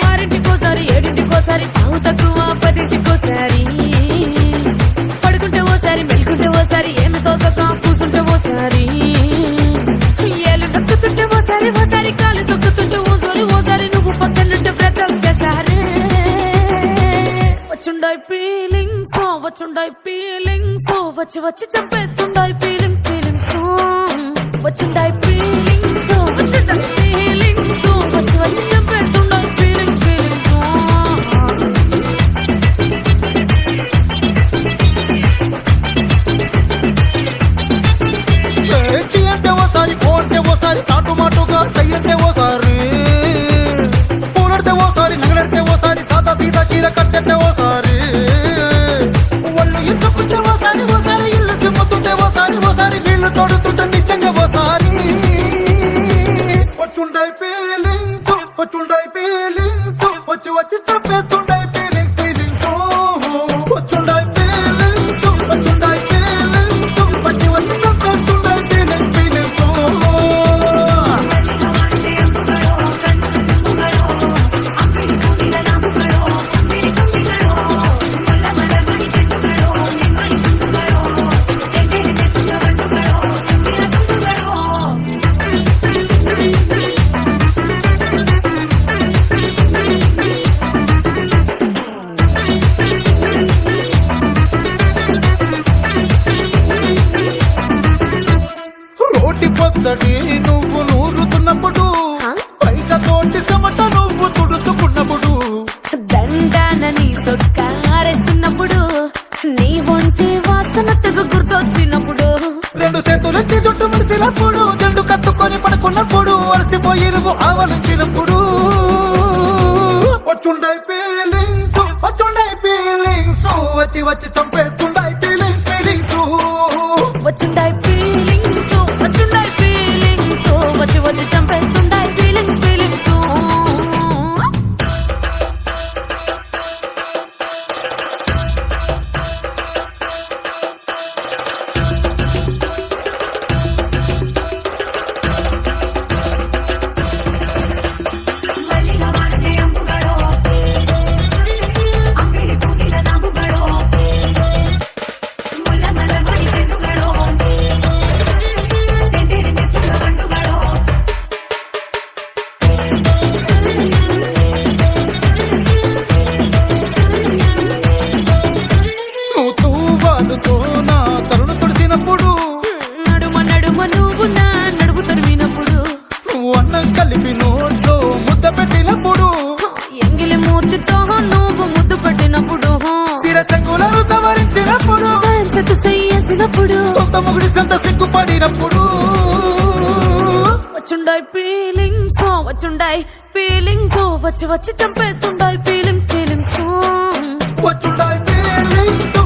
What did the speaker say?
ఆరింటికోసారి ఏడింటికోసారి పావు తక్కువ పదింటికోసారి పడుకుంటే ఓసారి మెలుకుంటే ఓసారి ఏమి తోసక కూసుంటే ఓసారి ఏళ్ళు తొక్కుతుంటే ఓసారి ఓసారి కాలు తొక్కుతుంటే ఓసారి నువ్వు పక్కనుంటే బ్రతొక్కసారి వచ్చుండాయి ఫీలింగ్స్ వచ్చి వచ్చి చంపేస్తుండాయి ఫీలింగ్స్ వచ్చుండాయి ఫీలింగ్స్ వచ్చుండాయి ఫీలింగ్స్ వచ్చి వచ్చి చంపేస్తుండాయి ఫీలింగ్స్ అంటే ఓసారి పోతే ఓసారి చాటు మాటుగా చెయ్యంటే ఓసారి పూలడితే ఓసారి నగలడితే ఓసారి సాదా సీదా చీర కట్టెతే ఓసారి ఒళ్ళు ఇసుకుంటే ఓసారి ఓసారి ఇల్లు చిమ్ముతుంటే ఓసారి ఓసారి నీళ్లు తోడుతుంటే నిజంగా ఓసారి వచ్చుండాయి ఫీలింగ్స్ వచ్చి వచ్చి చంపేస్తుండాయి ఫీలింగ్స్ వచ్చుండాయి ఫీలింగ్స్ వచ్చి వచ్చి చంపేస్తుండాయి పచ్చడి నువ్వు నూరుతున్నప్పుడు బయట తోటి సమట నువ్వు తుడుచుకున్నప్పుడు దండాన నీ సొక్కారేస్తున్నప్పుడు నీ ఒంటి వాసన తెగ గుర్తొచ్చినప్పుడు రెండు చేతులెత్తి జుట్టు ముడిచినప్పుడు జండు కత్తుకొని పడుకున్నప్పుడు అలసిపోయి నువ్వు ఆవలించినప్పుడు వచ్చుండాయి ఫీలింగ్స్ వచ్చి వచ్చి చంపేస్తుండాయి ఫీలింగ్స్ వచ్చుండాయి ఫీలింగ్స్ వచ్చి వచ్చి చంపేస్తుండాయి ఫీలింగ్స్ నా తరుణు తుడిచినప్పుడు నడుమ నువ్వు నా నడుపు తరిమినప్పుడు నువ్వు అన్నం కలిపి నోట్లో ముద్ద పెట్టినప్పుడు ఎంగిలి మూతితో నువ్వు ముద్దు పెట్టినప్పుడు శిరసంగులను సవరించినప్పుడు చేసినప్పుడు సొంత ముగుడి సొంత సిగ్గుపడినప్పుడు వచ్చుండాయి ఫీలింగ్స్ వచ్చి వచ్చి చంపేస్తుండాయి ఫీలింగ్స్ వచ్చుండాయి ఫీలింగ్స్